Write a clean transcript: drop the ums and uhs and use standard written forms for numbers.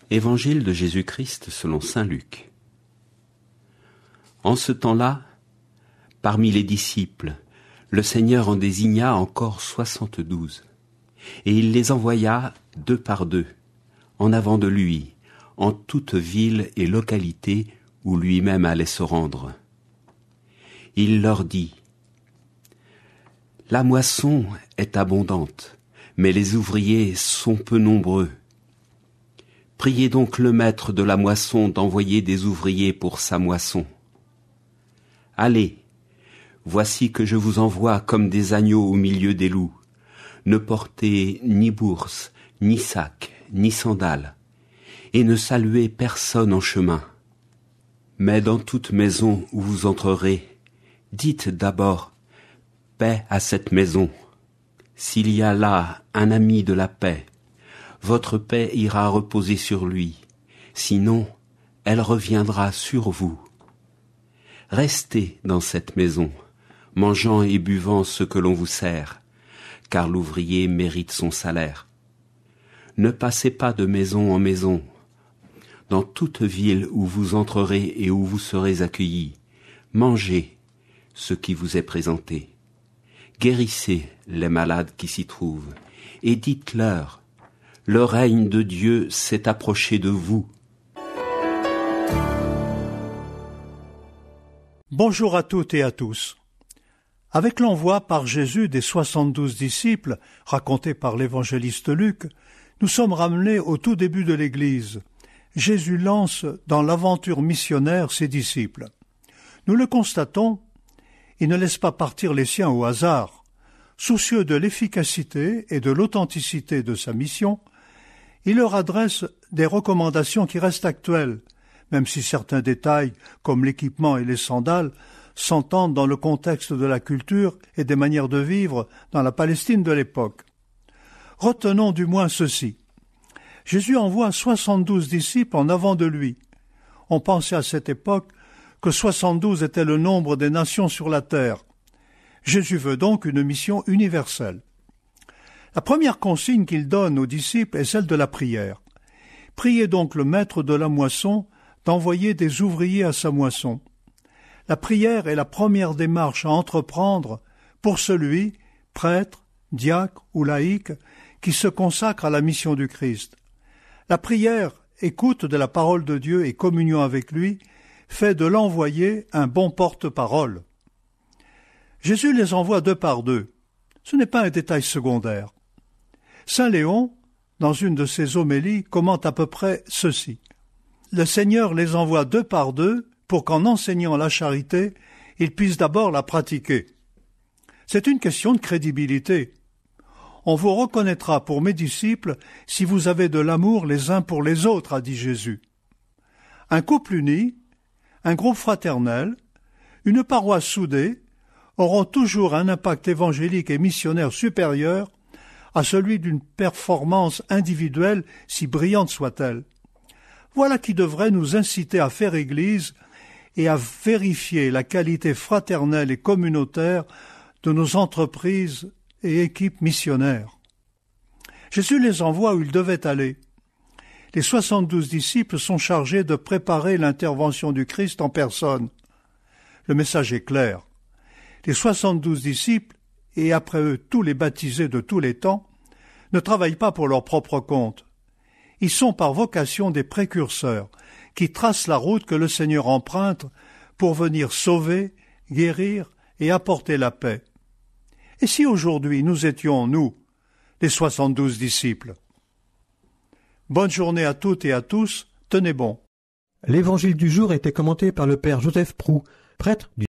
Évangile de Jésus-Christ selon saint Luc. En ce temps-là, parmi les disciples, le Seigneur en désigna encore 72, et il les envoya 2 par 2, en avant de lui, en toute ville et localité où lui-même allait se rendre. Il leur dit : « La moisson est abondante, mais les ouvriers sont peu nombreux. Priez donc le maître de la moisson d'envoyer des ouvriers pour sa moisson. Allez, voici que je vous envoie comme des agneaux au milieu des loups. Ne portez ni bourse, ni sac, ni sandales, et ne saluez personne en chemin. Mais dans toute maison où vous entrerez, dites d'abord : paix à cette maison. S'il y a là un ami de la paix, votre paix ira reposer sur lui, sinon elle reviendra sur vous. Restez dans cette maison, mangeant et buvant ce que l'on vous sert, car l'ouvrier mérite son salaire. Ne passez pas de maison en maison. Dans toute ville où vous entrerez et où vous serez accueillis, mangez ce qui vous est présenté. Guérissez les malades qui s'y trouvent, et dites-leur : le règne de Dieu s'est approché de vous. Bonjour à toutes et à tous. Avec l'envoi par Jésus des 72 disciples, raconté par l'évangéliste Luc, nous sommes ramenés au tout début de l'Église. Jésus lance dans l'aventure missionnaire ses disciples. Nous le constatons, il ne laisse pas partir les siens au hasard. Soucieux de l'efficacité et de l'authenticité de sa mission, il leur adresse des recommandations qui restent actuelles, même si certains détails, comme l'équipement et les sandales, s'entendent dans le contexte de la culture et des manières de vivre dans la Palestine de l'époque. Retenons du moins ceci. Jésus envoie 72 disciples en avant de lui. On pensait à cette époque que 72 était le nombre des nations sur la terre. Jésus veut donc une mission universelle. La première consigne qu'il donne aux disciples est celle de la prière. Priez donc le maître de la moisson d'envoyer des ouvriers à sa moisson. La prière est la première démarche à entreprendre pour celui, prêtre, diacre ou laïc, qui se consacre à la mission du Christ. La prière, écoute de la parole de Dieu et communion avec lui, fait de l'envoyé un bon porte-parole. Jésus les envoie 2 par 2. Ce n'est pas un détail secondaire. Saint Léon, dans une de ses homélies, commente à peu près ceci. Le Seigneur les envoie 2 par 2 pour qu'en enseignant la charité, ils puissent d'abord la pratiquer. C'est une question de crédibilité. On vous reconnaîtra pour mes disciples si vous avez de l'amour les uns pour les autres, a dit Jésus. Un couple uni, un groupe fraternel, une paroisse soudée auront toujours un impact évangélique et missionnaire supérieur à celui d'une performance individuelle, si brillante soit-elle. Voilà qui devrait nous inciter à faire Église et à vérifier la qualité fraternelle et communautaire de nos entreprises et équipes missionnaires. Jésus les envoie où ils devaient aller. Les 72 disciples sont chargés de préparer l'intervention du Christ en personne. Le message est clair. Les 72 disciples, et après eux tous les baptisés de tous les temps, ne travaillent pas pour leur propre compte. Ils sont par vocation des précurseurs, qui tracent la route que le Seigneur emprunte pour venir sauver, guérir et apporter la paix. Et si aujourd'hui nous étions, nous, les 72 disciples ? Bonne journée à toutes et à tous, tenez bon. L'évangile du jour était commenté par le père Joseph Proux, prêtre du